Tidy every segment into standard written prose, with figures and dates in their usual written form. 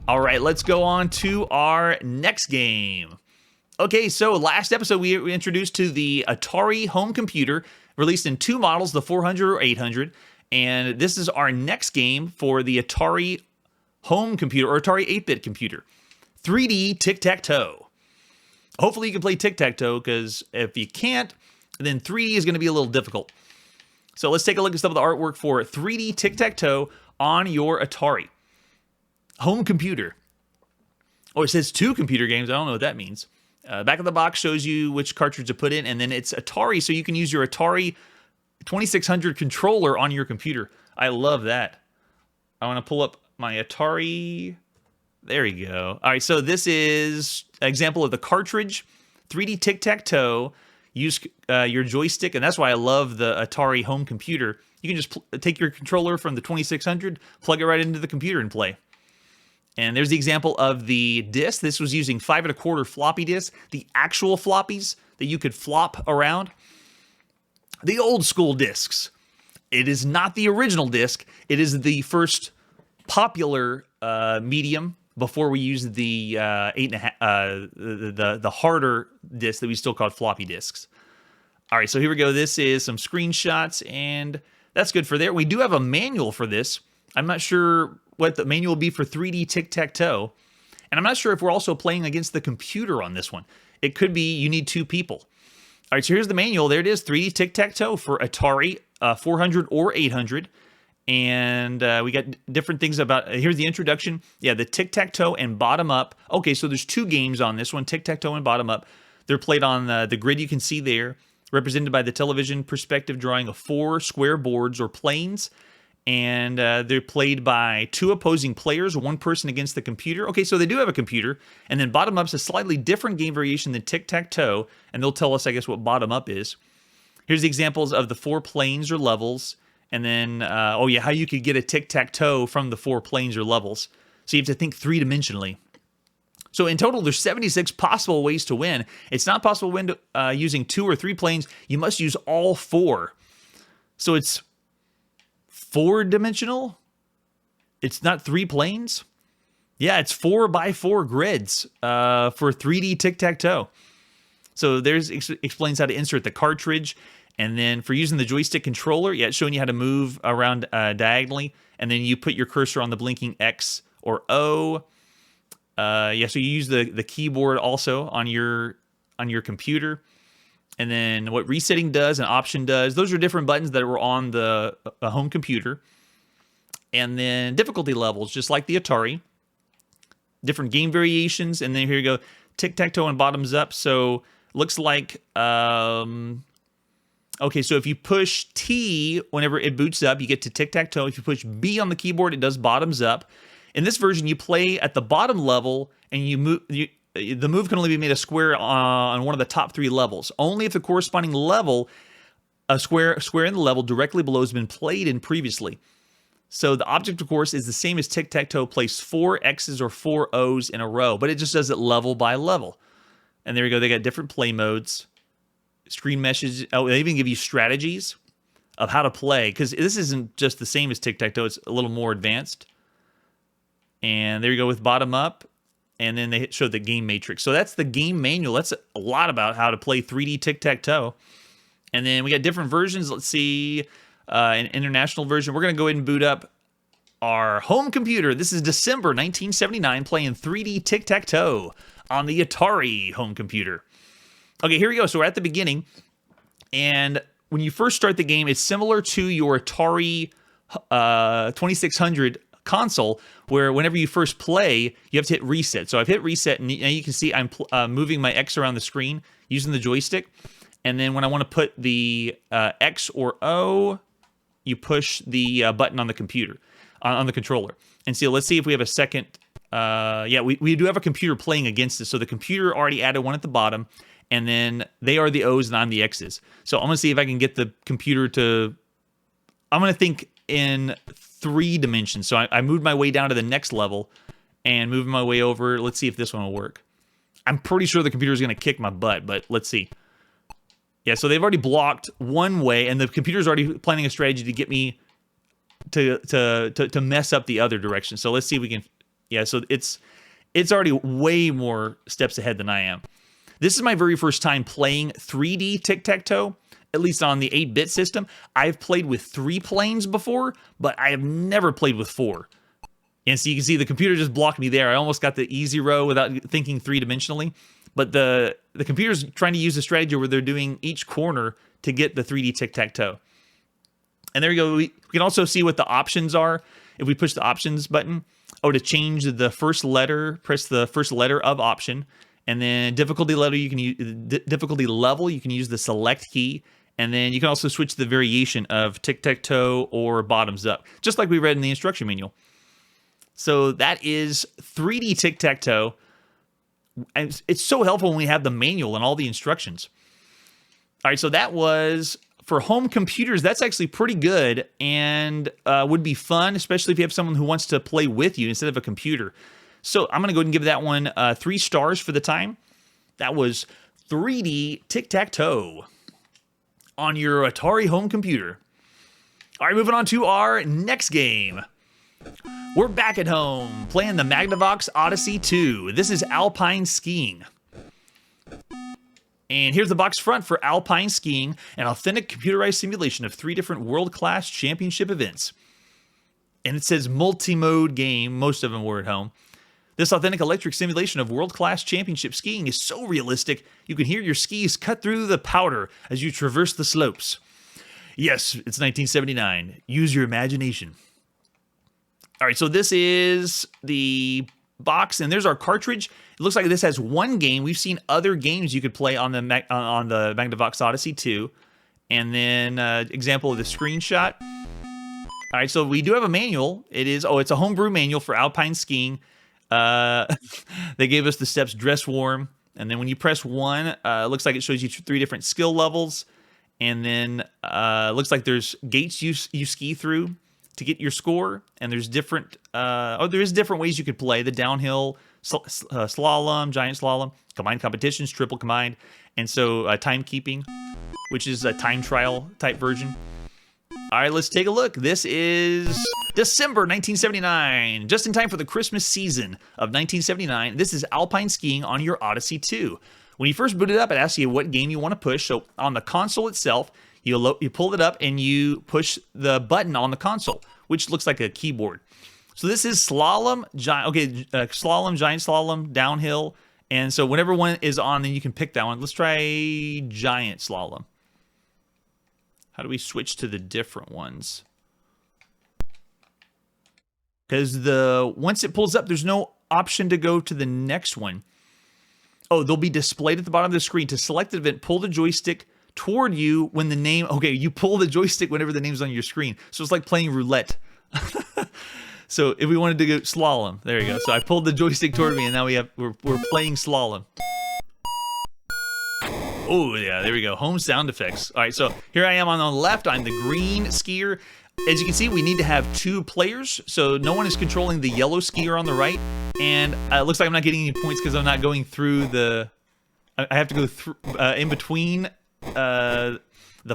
All right, let's go on to our next game. Okay, so last episode we introduced to the Atari home computer, released in two models, the 400 or 800, and this is our next game for the Atari home computer, or Atari 8-bit computer, 3D Tic-Tac-Toe. Hopefully you can play Tic-Tac-Toe, because if you can't, then 3D is going to be a little difficult. So let's take a look at some of the artwork for 3D Tic-Tac-Toe on your Atari home computer. Oh, it says two computer games. I don't know what that means. Back of the box shows you which cartridge to put in, and then it's Atari, so you can use your Atari 2600 controller on your computer. I love that. I want to pull up my Atari. There you go. All right, so this is an example of the cartridge, 3D Tic-Tac-Toe. Use your joystick, and that's why I love the Atari home computer. You can just take your controller from the 2600, plug it right into the computer, and play. And there's the example of the disc. This was using 5 1/4 floppy disks, the actual floppies that you could flop around. The old school discs. It is not the original disc. It is the first popular medium before we used the 8.5, the harder disc that we still called floppy disks. All right, so here we go. This is some screenshots, and that's good for there. We do have a manual for this. I'm not sure what the manual will be for 3D Tic-Tac-Toe. And I'm not sure if we're also playing against the computer on this one. It could be you need two people. All right, so here's the manual. There it is, 3D Tic-Tac-Toe for Atari 400 or 800. And we got different things about, here's the introduction. Yeah, the Tic-Tac-Toe and Bottom Up. Okay, so there's two games on this one, Tic-Tac-Toe and Bottom Up. They're played on the grid you can see there, represented by the television perspective drawing of 4 square boards or planes. And they're played by 2 opposing players, one person against the computer. Okay, so they do have a computer. And then Bottom Up's a slightly different game variation than Tic-Tac-Toe, and they'll tell us, I guess, what Bottom Up is. Here's the examples of the 4 planes or levels. And then, how you could get a Tic-Tac-Toe from the 4 planes or levels. So you have to think 3-dimensionally. So in total, there's 76 possible ways to win. It's not possible to win using 2 or 3 planes. You must use all 4. So it's 4-dimensional? It's not 3 planes? Yeah, it's 4x4 grids for 3D Tic-Tac-Toe. So there's explains how to insert the cartridge. And then for using the joystick controller, yeah, it's showing you how to move around diagonally. And then you put your cursor on the blinking X or O. So you use the keyboard also on your computer. And then what resetting does and option does, those are different buttons that were on the home computer. And then difficulty levels, just like the Atari. Different game variations. And then here you go, Tic-Tac-Toe and Bottoms Up. So looks like, okay, so if you push T whenever it boots up, you get to Tic-Tac-Toe. If you push B on the keyboard, it does Bottoms Up. In this version, you play at the bottom level, and you move. The move can only be made a square on one of the top 3 levels. Only if the corresponding level, a square in the level directly below has been played in previously. So the object, of course, is the same as Tic-Tac-Toe. Place 4 X's or 4 O's in a row, but it just does it level by level. And there we go. They got different play modes, screen meshes. Oh, they even give you strategies of how to play, because this isn't just the same as Tic-Tac-Toe. It's a little more advanced. And there you go with Bottom Up. And then they show the game matrix. So that's the game manual. That's a lot about how to play 3D Tic-Tac-Toe. And then we got different versions. Let's see, an international version. We're going to go ahead and boot up our home computer. This is December 1979, playing 3D Tic-Tac-Toe on the Atari home computer. Okay, here we go. So we're at the beginning. And when you first start the game, it's similar to your Atari 2600 console, where whenever you first play, you have to hit reset. So I've hit reset, and now you can see I'm moving my X around the screen using the joystick. And then when I want to put the X or O, you push the button on the computer, on the controller. And so let's see if we have a second. We do have a computer playing against us. So the computer already added one at the bottom, and then they are the O's and I'm the X's. So I'm going to see if I can get the computer to, I'm going to think in 3 dimensions. So I moved my way down to the next level and moving my way over. Let's see if this one will work. I'm pretty sure the computer is going to kick my butt, but let's see. Yeah, so they've already blocked one way, and the computer's already planning a strategy to get me to mess up the other direction. So let's see if we can Yeah, so it's already way more steps ahead than I am. This is my very first time playing 3D Tic-Tac-Toe, at least on the 8-bit system. I've played with 3 planes before, but I have never played with 4. And so you can see the computer just blocked me there. I almost got the easy row without thinking 3-dimensionally. But the computer's trying to use a strategy where they're doing each corner to get the 3D Tic-Tac-Toe. And there you go. We can also see what the options are if we push the options button. Oh, to change the first letter, press the first letter of option. And then difficulty level, you can use the select key. And then you can also switch the variation of tic-tac-toe or bottoms up, just like we read in the instruction manual. So that is 3D Tic-Tac-Toe. And it's so helpful when we have the manual and all the instructions. All right, so that was for home computers. That's actually pretty good and would be fun, especially if you have someone who wants to play with you instead of a computer. So I'm going to go ahead and give that one 3 stars for the time. That was 3D Tic-Tac-Toe on your Atari home computer. All right, moving on to our next game. We're back at home playing the Magnavox Odyssey 2. This is Alpine Skiing. And here's the box front for Alpine Skiing, an authentic computerized simulation of 3 different world-class championship events. And it says multi-mode game. Most of them were at home. This authentic electric simulation of world-class championship skiing is so realistic, you can hear your skis cut through the powder as you traverse the slopes. Yes, it's 1979. Use your imagination. All right, so this is the box, and there's our cartridge. It looks like this has 1 game. We've seen other games you could play on the Magnavox Odyssey 2. And then example of the screenshot. All right, so we do have a manual. It's a homebrew manual for Alpine Skiing. They gave us the steps: dress warm, and then when you press 1, it looks like it shows you 3 different skill levels, and then it looks like there's gates you ski through to get your score, and there's different different ways you could play: the downhill, slalom, giant slalom, combined competitions, triple combined, and so timekeeping, which is a time trial type version. All right, let's take a look. This is December 1979, just in time for the Christmas season of 1979. This is Alpine Skiing on your Odyssey 2. When you first boot it up, it asks you what game you want to push. So on the console itself, you pull it up and you push the button on the console, which looks like a keyboard. So this is slalom, slalom, giant slalom, downhill. And so whenever one is on, then you can pick that one. Let's try giant slalom. How do we switch to the different ones? Because once it pulls up, there's no option to go to the next one. Oh, they'll be displayed at the bottom of the screen. To select the event, pull the joystick toward you when the name... Okay, you pull the joystick whenever the name's on your screen. So it's like playing roulette. So if we wanted to go slalom, there you go. So I pulled the joystick toward me, and now we're playing slalom. Oh, yeah, there we go. Home sound effects. All right, so here I am on the left. I'm the green skier. As you can see, we need to have 2 players, so no one is controlling the yellow skier on the right. And it looks like I'm not getting any points because I'm not going through the... I have to go through in between the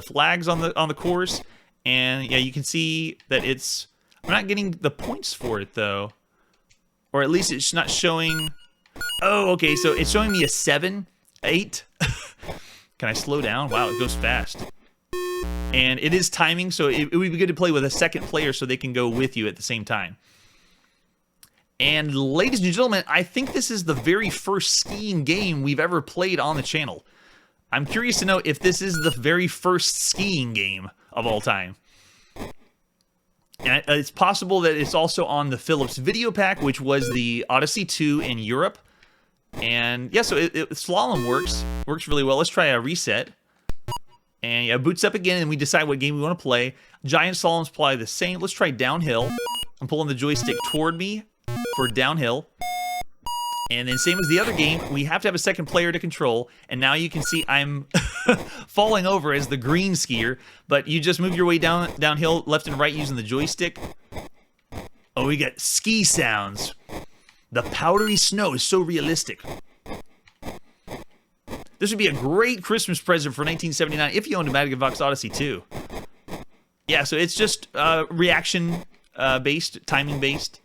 flags on the course. And yeah, you can see that I'm not getting the points for it, though. Or at least it's not showing... Oh, okay, so it's showing me a 7, 8... Can I slow down? Wow, it goes fast. And it is timing, so it would be good to play with a second player so they can go with you at the same time. And ladies and gentlemen, I think this is the very first skiing game we've ever played on the channel. I'm curious to know if this is the very first skiing game of all time. And it's possible that it's also on the Philips video pack, which was the Odyssey 2 in Europe. And yeah, so slalom works really well. Let's try a reset. And yeah, boots up again, and we decide what game we want to play. Giant slalom's probably the same. Let's try downhill. I'm pulling the joystick toward me for downhill. And then same as the other game, we have to have a second player to control. And now you can see I'm falling over as the green skier, but you just move your way downhill left and right using the joystick. Oh, we got ski sounds. The powdery snow is so realistic. This would be a great Christmas present for 1979 if you owned a Magnavox Odyssey 2. Yeah, so it's just reaction-based, timing-based.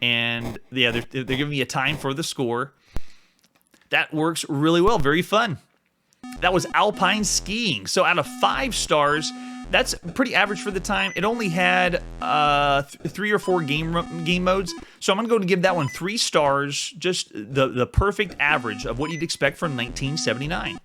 And yeah, they're giving me a time for the score. That works really well. Very fun. That was Alpine Skiing. So out of 5 stars, that's pretty average for the time. It only had 3 or 4 game modes. So I'm going to go and give that one 3 stars, just the perfect average of what you'd expect from 1979.